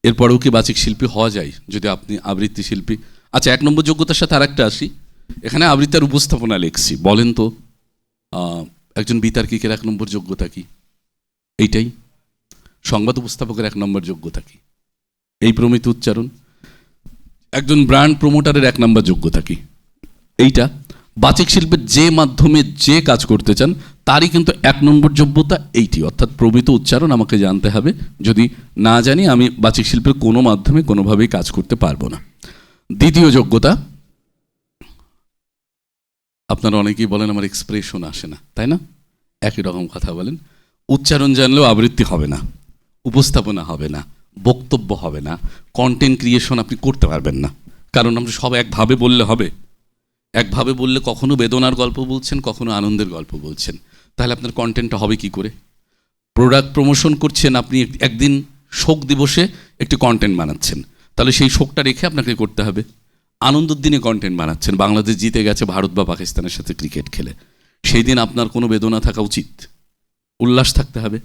এরপরেও কি বাচিক শিল্পী হওয়া যায় যদি আপনি আবৃত্তি শিল্পী? আচ্ছা, 1 নম্বর যোগ্যতার সাথে আরেকটা আসি। এখানে আবৃত্তির উপস্থাপনা লিখছি, বলেন তো একজন বিতার্কিকের 1 নম্বর যোগ্যতা কি? এইটাই। সংবাদ উপস্থাপকের 1 নম্বর যোগ্যতা কি? এই প্রমিত উচ্চারণ। একজন ব্র্যান্ড প্রমোটারের 1 নম্বর যোগ্যতা কি? এইটা। বাচিক শিল্পের যে মাধ্যমে যে কাজ করতে চান তারই কিন্তু 1 নম্বর যোগ্যতা এইটি, অর্থাৎ প্রমিত উচ্চারণ আমাকে জানতে হবে। যদি না জানি আমি বাচিক শিল্পের কোনো মাধ্যমে কোনোভাবেই কাজ করতে পারবো না। দ্বিতীয় যোগ্যতা, আপনারা অনেকেই বলেন আমার এক্সপ্রেশন আসে না, তাই না? একই রকম কথা বলেন। উচ্চারণ জানলেও আবৃত্তি হবে না, উপস্থাপনা হবে না, বক্তব্য হবে না, কন্টেন্ট ক্রিয়েশন আপনি করতে পারবেন না। কারণ আমরা সব একভাবে বললে হবে? একভাবে বললে কখনো বেদনার গল্প বলছেন, কখনো আনন্দের গল্প বলছেন, তাহলে আপনার কন্টেন্টটা হবে কি করে? প্রোডাক্ট প্রমোশন করছেন, আপনি একদিন শোক দিবসে একটি কন্টেন্ট বানাচ্ছেন, তাহলে সেই শোকটা রেখে আপনাকে করতে হবে। আনন্দের দিনে কন্টেন্ট বানাচ্ছেন, বাংলাদেশ জিতে গেছে ভারত বা পাকিস্তানের সাথে ক্রিকেট খেলে, সেই দিন আপনার কোনো বেদনা থাকা উচিত, উল্লাস থাকতে হবে।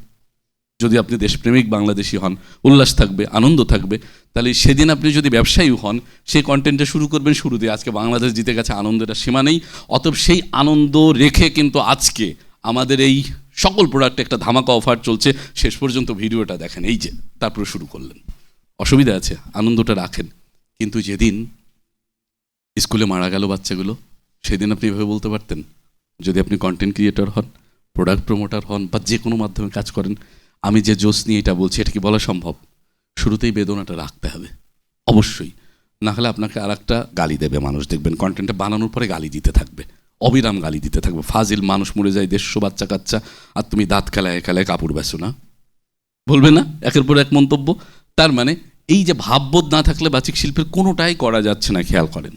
যদি আপনি দেশপ্রেমিক বাংলাদেশি হন, উল্লাস থাকবে, আনন্দ থাকবে। তাহলে সেদিন আপনি যদি ব্যবসায়ী হন, সেই কন্টেন্টটা শুরু করবেন শুরু দিয়ে, আজকে বাংলাদেশ জিতে গেছে, আনন্দের সীমা নেই, অতএব সেই আনন্দ রেখে কিন্তু আজকে আমাদের এই সকল প্রোডাক্টে একটা ধামাকা অফার চলছে, শেষ পর্যন্ত ভিডিওটা দেখেন, এই যে তারপরে শুরু করলেন। অসুবিধা আছে, আনন্দটা রাখেন। কিন্তু যেদিন স্কুলে মারা গেল বাচ্চাগুলো, সেদিন আপনি এভাবে বলতে পারতেন? যদি আপনি কন্টেন্ট ক্রিয়েটর হন, প্রোডাক্ট প্রমোটার হন, বা যে কোনো মাধ্যমে কাজ করেন, আমি যে জোশ নিয়ে এটা বলছি, এটা কি বলা সম্ভব? শুরুতেই বেদনাটা রাখতে হবে অবশ্যই, না হলে আপনাকে আর একটা গালি দেবে মানুষ, দেখবেন কন্টেন্টটা বানানোর পরে গালি দিতে থাকবে, অবিরাম গালি দিতে থাকবে। ফাজিল মানুষ মরে যায় 150 বাচ্চা কাচ্চা, আর তুমি দাঁত খেলায় খেলায় কাপড় বেছো না, বলবে না? একের পর এক মন্তব্য। তার মানে এই যে ভাববোধ না থাকলে বাচিক শিল্পের কোনোটাই করা যাচ্ছে না, খেয়াল করেন।